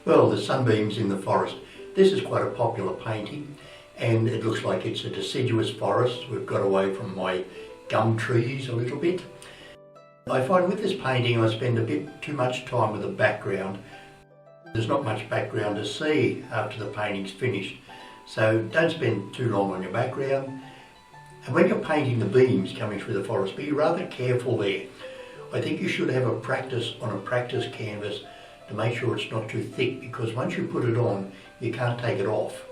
Well, the Sunbeams in the Forest. This is quite a popular painting, and it looks like it's a deciduous forest. We've got away from my gum trees a little bit. I find with this painting I spend a bit too much time with the background. There's not much background to see after the painting's finished, so don't spend too long on your background. And when you're painting the beams coming through the forest, be rather careful there. I think you should have a practice on a practice canvas to make sure it's not too thick, because once you put it on, you can't take it off.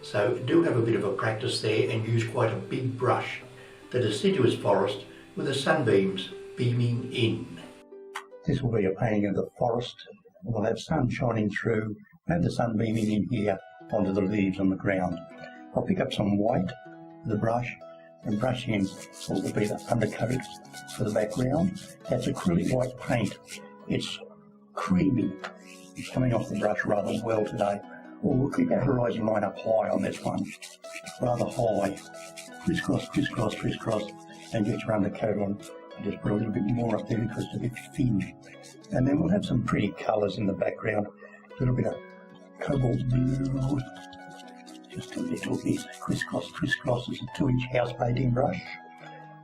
So do have a bit of a practice there and use quite a big brush. The deciduous forest with the sunbeams beaming in. This will be a painting of the forest. We'll have sun shining through, have the sun beaming in here onto the leaves on the ground. I'll pick up some white with a brush and brush in what will be the undercoat for the background. That's acrylic white paint. It's creamy. It's coming off the brush rather well today. We'll keep our horizon line up high on this one, rather high. Crisscross, crisscross, crisscross, and get your undercoat on. And just put a little bit more up there because it's a bit thin. And then we'll have some pretty colours in the background. A little bit of cobalt blue, just a little bit. Crisscross, crisscross is a 2-inch house painting brush.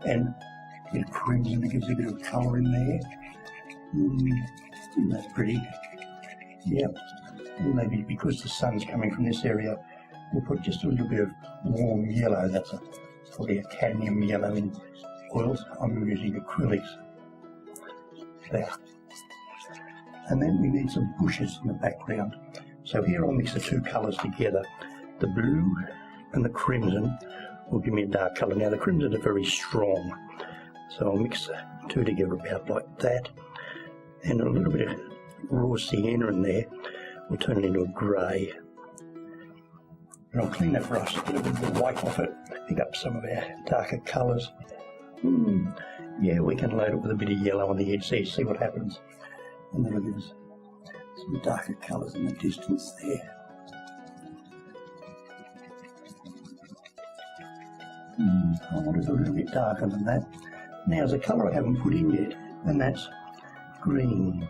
And a bit of crimson that gives a bit of colour in there. That's pretty. Yeah. And maybe because the sun's coming from this area, we'll put just a little bit of warm yellow. That's probably a cadmium yellow in oils. I'm using acrylics. There. And then we need some bushes in the background. So here I'll mix the two colours together. The blue and the crimson will give me a dark colour. Now the crimson are very strong, so I'll mix the two together about like that. And a little bit of raw sienna in there will turn it into a grey. And I'll clean that brush, get a bit of the white off it, pick up some of our darker colours. Yeah, we can load it with a bit of yellow on the edge there, see what happens. And that'll give us some darker colours in the distance there. I want it a little bit darker than that. Now there's a colour I haven't put in yet, and that's green.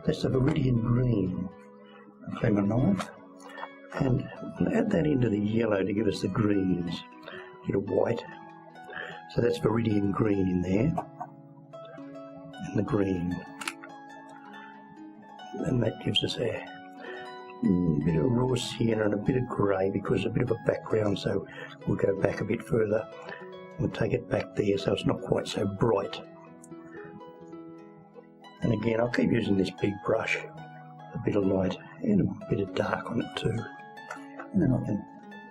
That's the viridian green. I'll clean my knife and we'll add that into the yellow to give us the greens. A bit of white. So that's viridian green in there. And the green. And that gives us a bit of raw sienna and a bit of grey, because a bit of a background, so we'll go back a bit further. We'll take it back there so it's not quite so bright. And again, I'll keep using this big brush, a bit of light and a bit of dark on it too. And then I can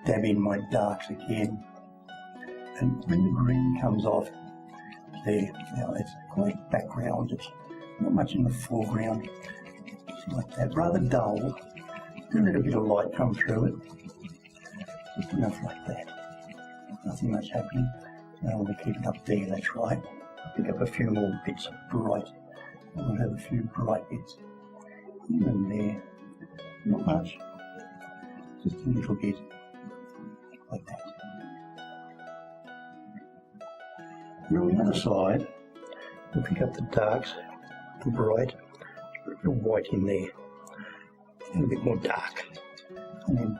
dab in my darks again. And when the green comes off, there, now it's a great background, it's not much in the foreground, it's like that, rather dull. A little bit of light come through it, just enough like that. Nothing much happening. Now we'll keep it up there, that's right. Pick up a few more bits of bright. We'll have a few bright bits here and there. Not much, just a little bit, like that. And on the other side, we'll pick up the darks, the bright, put a bit of white in there, and a bit more dark. And then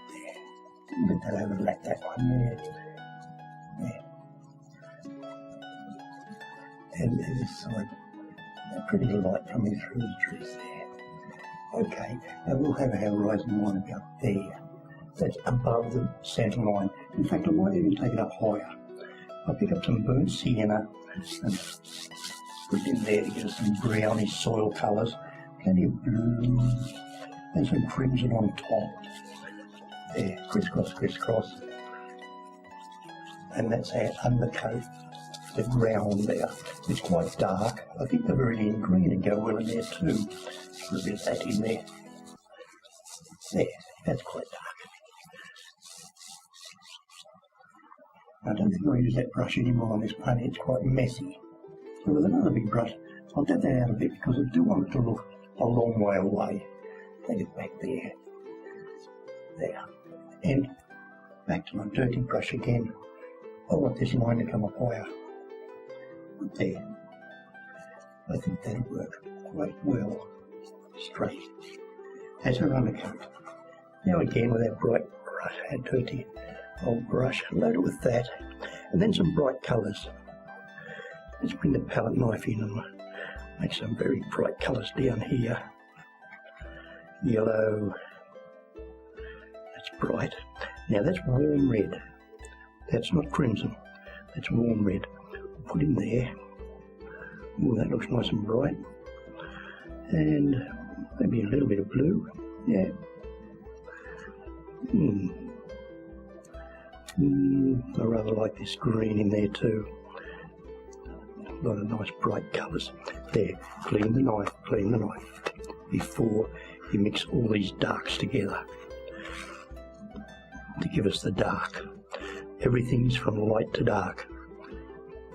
there, let that overlap that one there. And there's sort of pretty light coming through the trees there. Okay, now we'll have our horizon line about there. That's above the centre line. In fact, I might even take it up higher. I'll pick up some burnt sienna and put it in there to get us some brownish soil colours. Plenty of blue and some crimson on top. There, crisscross, crisscross. And that's our undercoat, the ground there. It's quite dark. I think the viridian green would go well in there too. Put a bit of that in there. There, that's quite dark. I don't think I'll use that brush anymore on this painting, it's quite messy. So with another big brush, I'll dab that out a bit because I do want it to look a long way away. Take it back there. There. And back to my dirty brush again. I want this line to come up higher. There. I think that'll work quite well. straight. That's her undercoat. Now again with our bright brush, our dirty old brush, load it with that, and then some bright colours. Let's bring the palette knife in and make some very bright colours down here. Yellow, that's bright. Now that's warm red, that's not crimson, that's warm red. Put in there. Oh, that looks nice and bright. And maybe a little bit of blue, yeah. I rather like this green in there too. A lot of nice bright colours. There, clean the knife before you mix all these darks together to give us the dark. Everything's from light to dark.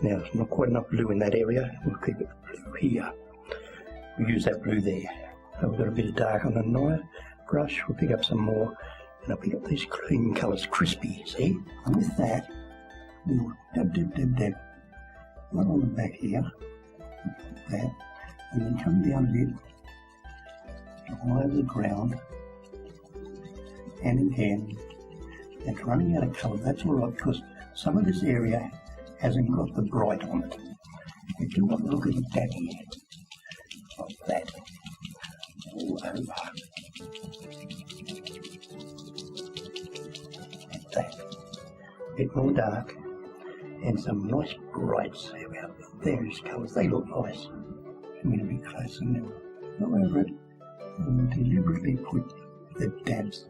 Now, it's not quite enough blue in that area, we'll keep it blue here. We'll use that blue there. So we've got a bit of dark on the knife brush, we'll pick up some more, and I'll pick up these cream colours, crispy, see? And with that, we'll dab. Right on the back here, like that, and then come down a bit, all over the ground, and again. It's running out of colour, that's alright, because some of this area hasn't got the bright on it. We do not look at it that here, like that, all over, like that. A bit more dark, and some nice brights. There's colours, they look nice. I'm going to be closer now. Go over it, and deliberately put the dabs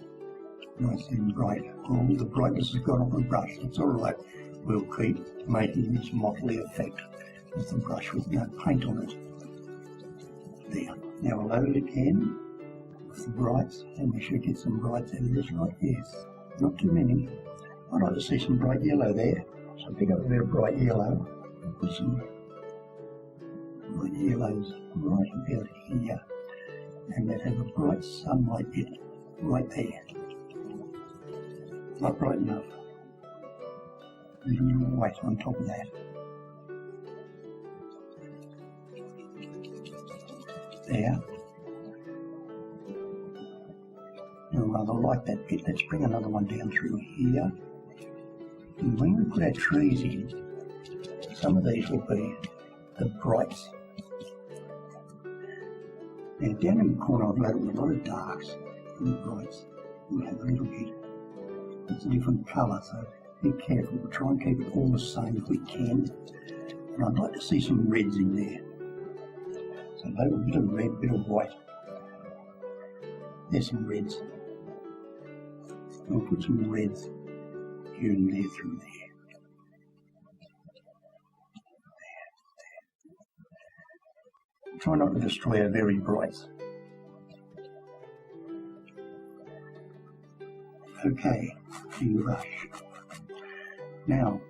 nice and bright. All the brightness has gone off the brush, that's alright. We'll keep making this motley effect with the brush with no paint on it. There. Now we'll load it again with the brights, and we should get some brights out of this like this. Not too many. I'd like to see some bright yellow there. So pick up a bit of bright yellow, put some bright yellows right about here, and that have a bright sunlight bit right there. Not bright enough. A little white on top of that. There. I rather like that bit. Let's bring another one down through here. And when we put our trees in, some of these will be the brights. Now down in the corner I've loaded with a lot of darks and the brights. We'll have a little bit. It's a different colour, so be careful. We'll try and keep it all the same if we can. And I'd like to see some reds in there. So load a bit of red, a bit of white. There's some reds. We'll put some reds here and there through there. Try not to destroy our very brights. Okay, you brush. Now,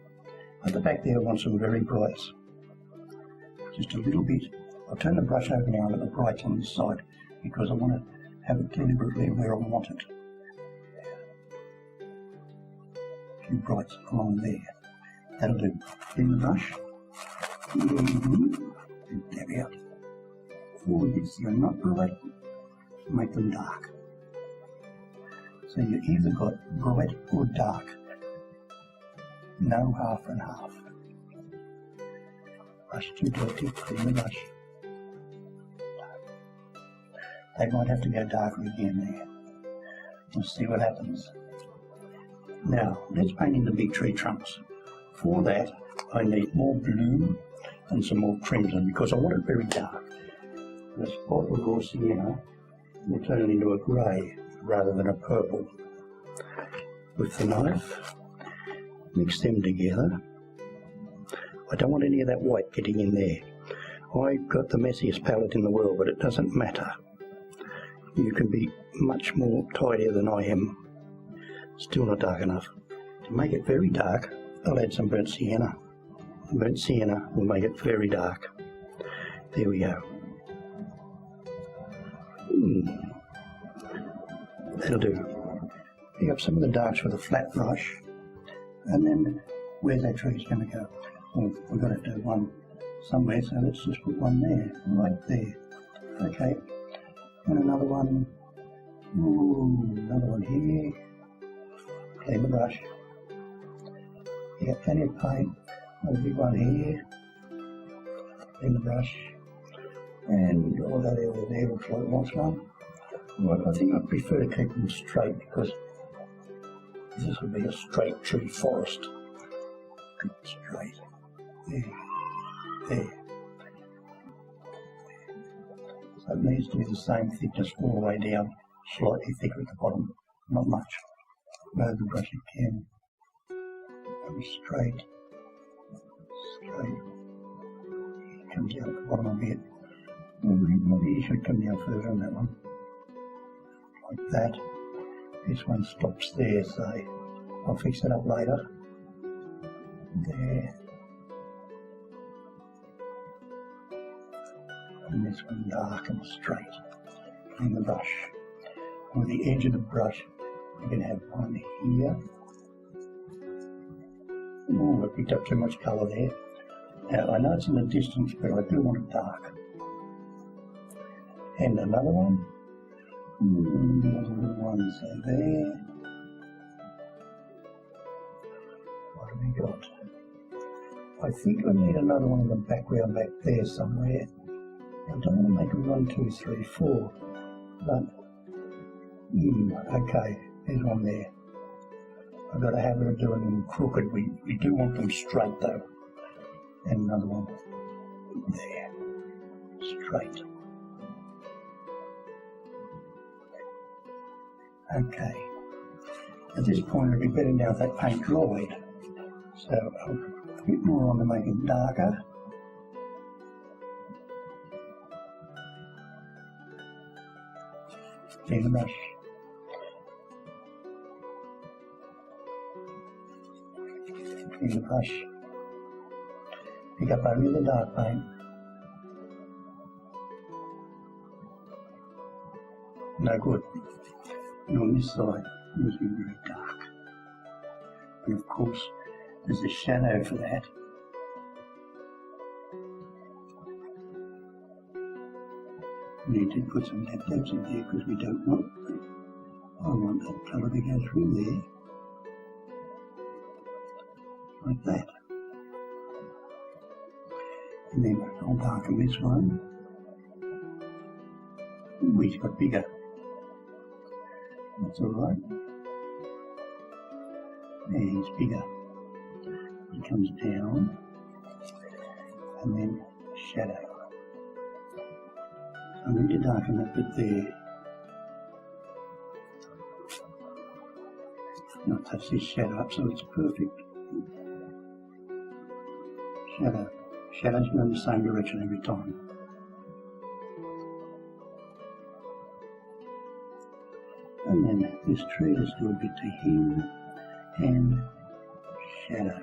at the back there I want some very brights. Just a little bit. I'll turn the brush over now and let the brights on this side because I want to have it deliberately where I want it. A few brights along there. That'll do. Bring the brush. And dab out. All these are not bright, make them dark. So you either got bright or dark. No half and half. Brush too dirty, clean the brush. They might have to go darker again there. We'll see what happens. Now, let's paint in the big tree trunks. For that, I need more blue and some more crimson because I want it very dark. The spot of raw sienna will turn it into a grey rather than a purple. With the knife, mix them together. I don't want any of that white getting in there. I've got the messiest palette in the world, but it doesn't matter. You can be much more tidier than I am. Still not dark enough. To make it very dark, I'll add some burnt sienna. Burnt sienna will make it very dark. There we go. That'll do. Pick up some of the darks with a flat brush, and then where's that tree going to go? Well, we've got to do one somewhere, so let's just put one there, right there. Okay, And another one, another one here. Clean the brush. Yeah, plenty of paint. Another big one here. Clean the brush. And all that area there looks like a nice one. Well, I think I prefer to keep them straight because this would be a straight tree forest. Keep it straight. There. There. So it needs to be the same thickness all the way down, slightly thicker at the bottom, not much. Load the brush again. Go straight. Straight. It comes down at the bottom a bit. Maybe you should come down further on that one. Like that. This one stops there, so I'll fix it up later. There. And this one dark and straight. Clean the brush. And with the edge of the brush, you can have one here. Oh, I picked up too much colour there. Now, I know it's in the distance, but I do want it dark. And another one. There's a little one, so there. What have we got? I think I need another one in the background back there somewhere. I don't want to make it 1, 2, 3, 4, but okay, there's one there. I've got a habit of doing them crooked. We do want them straight though. And another one there, straight. Okay. At this point, it'd be better now if that paint dried. So I'll put a bit more on to make it darker. Clean the brush. Clean the brush. Pick up only the dark paint. No good. And on this side, it must be very dark. And of course, there's a shadow for that. We need to put some dab-dabs in there because we don't want, I want that colour to go through there. Like that. And then I'll darken this one. Ooh, he's got bigger. That's alright. There, he's bigger. He comes down. And then shadow. I need to darken that bit there. Not touch this shadow up so it's perfect. Shadow. Shadows go in the same direction every time. And then this tree, let's do a bit to him and shadow.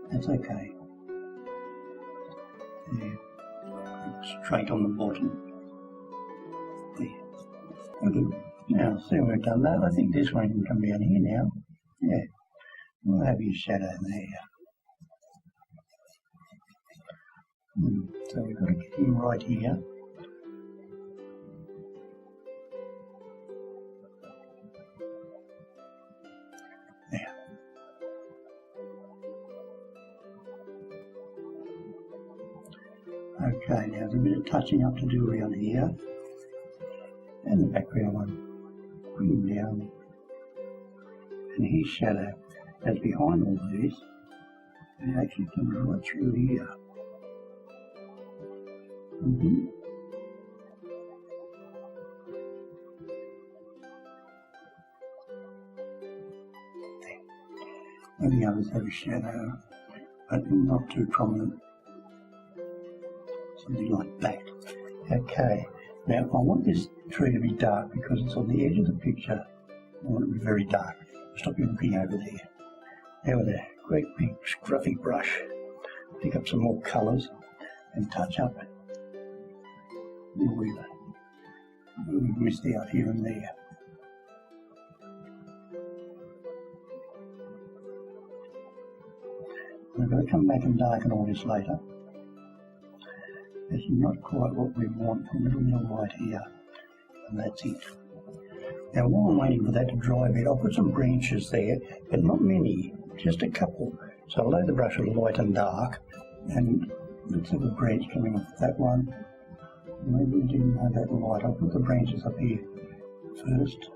That's okay. There. Straight on the bottom. There. Okay. Now, see when we've done that, I think this one can come down here now. Yeah. We'll have your shadow there. So we've got to get him right here. There. Okay, now there's a bit of touching up to do around here. And the background one. Bring him down. And his shadow is behind all this. And it actually comes right through here. And the others have a shadow, but not too prominent. Something like that. Okay, now I want this tree to be dark because it's on the edge of the picture. I want it to be very dark. Stop you looking over there. Now with a great big scruffy brush, pick up some more colours and touch up where we've missed out here and there. I'm going to come back and darken all this later. It's not quite what we want. A little bit of white here, and that's it. Now while I'm waiting for that to dry a bit, I'll put some branches there, but not many, just a couple. So I'll lay the brush with light and dark, and let's have a branch coming off that one. Maybe we didn't have that light. I'll put the branches up here first.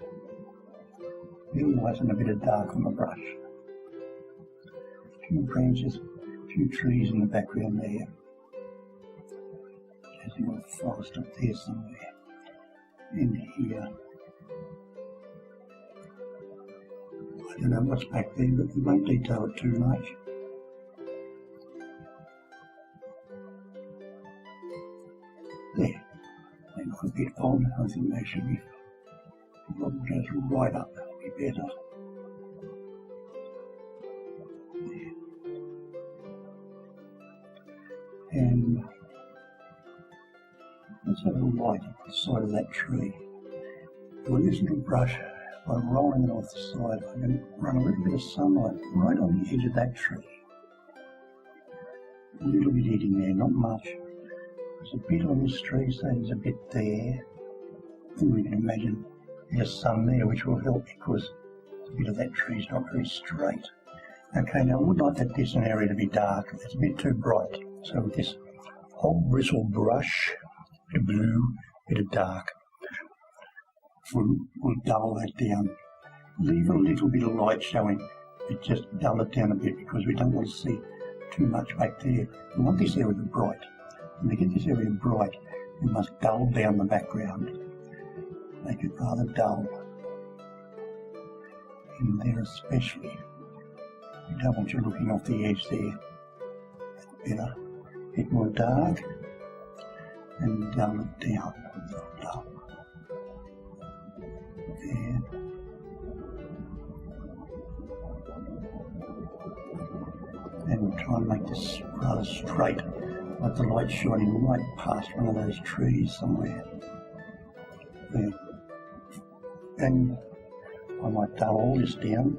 A bit of light and a bit of dark on the brush. A few branches, a few trees in the background there. There's a little forest up there somewhere. In here. I don't know what's back there, but we won't detail it too much. There. They look a bit odd. I think they should be. If one goes right up, that'll be better. There. And let's have a light on the side of that tree. With this little brush, by rolling it off the side, I'm going to run a little bit of sunlight right on the edge of that tree. A little bit hitting there, not much. There's a bit on this tree, so there's a bit there. And we can imagine there's sun there, which will help because a bit of that tree is not very straight. Okay, now I would like that distant area to be dark. It's a bit too bright. So with this whole bristle brush, a bit of blue, a bit of dark, we'll dull that down. Leave a little bit of light showing, but just dull it down a bit because we don't want to see too much back there. We want this area bright. And to get this area bright, we must dull down the background. Make it rather dull. In there especially. You don't want you looking off the edge there. That's better. A bit more dark. And dull it down. Dull. There. And we'll try and make this rather straight, like the light shining right past one of those trees somewhere. There. And I might dull all this down.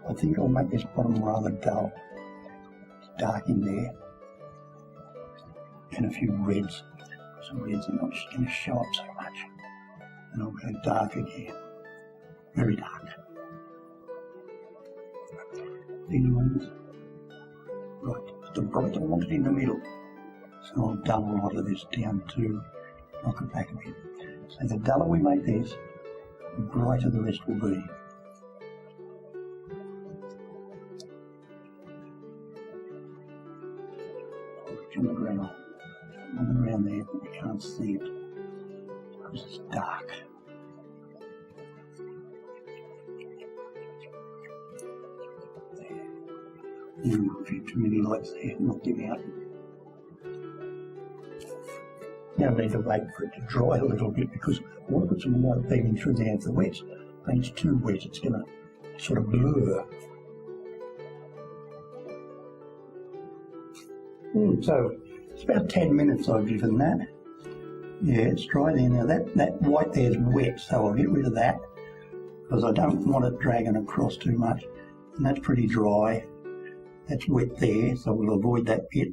I think I'll make this bottom rather dull. It's dark in there. And a few reds. Some reds are not just going to show up so much. And I'll go dark again. Very dark. These ones. Right, but the bright I want it in the middle. So I'll dull a lot of this down too. Knock it back a bit. So the duller we make this, the brighter the rest will be. On the ground, around there, but we can't see it because it's dark. There. A few too many lights there, knocked him out. Now I need to wait for it to dry a little bit because I want to put some light beaming through there. If the wet paint's too wet, it's going to sort of blur. So it's about 10 minutes I've given that. Yeah, it's dry there. Now that white there is wet, so I'll get rid of that because I don't want it dragging across too much. And that's pretty dry. That's wet there, so we'll avoid that bit.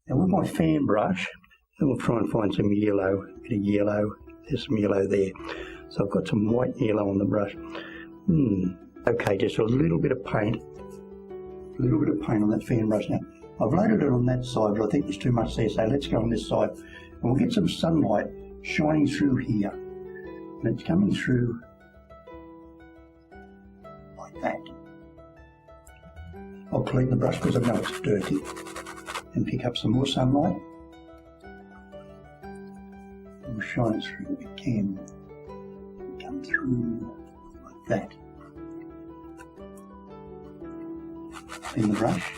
Now with my fan brush, we'll try and find some yellow, a bit of yellow. There's some yellow there. So I've got some white yellow on the brush. Okay, just a little bit of paint. A little bit of paint on that fan brush now. I've loaded it on that side, but I think there's too much there, so let's go on this side. And we'll get some sunlight shining through here. And it's coming through like that. I'll clean the brush because I know it's dirty. And pick up some more sunlight. And we'll shine it through again. Come through like that. Clean the brush.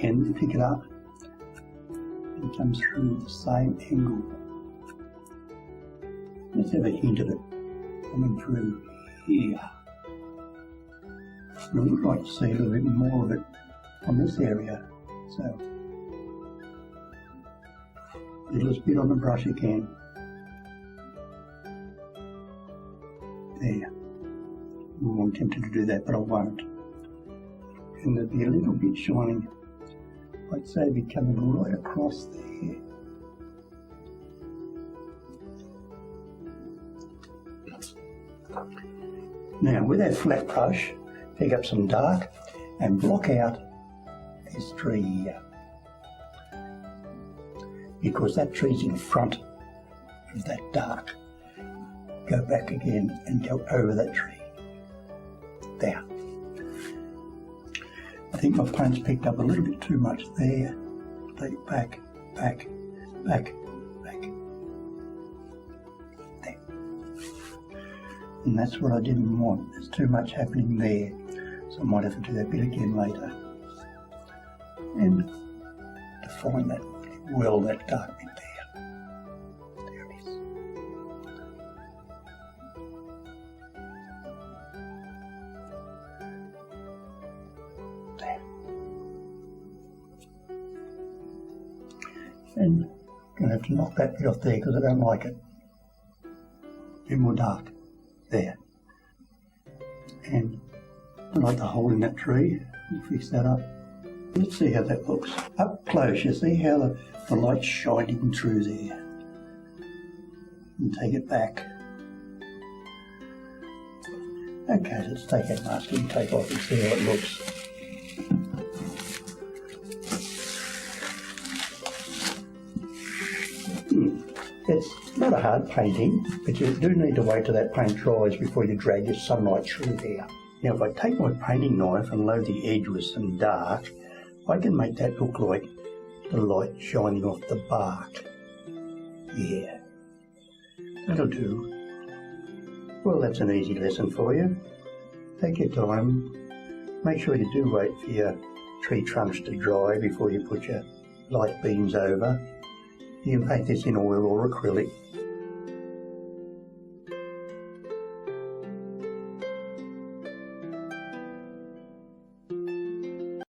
And pick it up and come through the same angle. Let's have a hint of it coming through here. And I would like to see a little bit more of it on this area. So, littlest bit on the brush again. There. I'm tempted to do that, but I won't. And there'll be a little bit shining I'd say be coming right across there. Now with that flat brush, pick up some dark and block out this tree here, because that tree's in front of that dark. Go back again and go over that tree. There. I think my paint's picked up a little bit too much there. Take it back, back, back, back. There. And that's what I didn't want. There's too much happening there. So I might have to do that bit again later. And define that well, that dark bit there. There it is. There. And I'm going to have to knock that bit off there because I don't like it. A bit more dark. There. And I like the hole in that tree. We'll fix that up. Let's see how that looks. Up close, you see how the light's shining through there. And take it back. Okay, let's take that masking tape off and see how it looks. It's not a hard painting, but you do need to wait till that paint dries before you drag your sunlight through there. Now if I take my painting knife and load the edge with some dark, I can make that look like the light shining off the bark. Yeah, that'll do. Well, that's an easy lesson for you. Take your time. Make sure you do wait for your tree trunks to dry before you put your light beams over. You can paint this in oil or acrylic.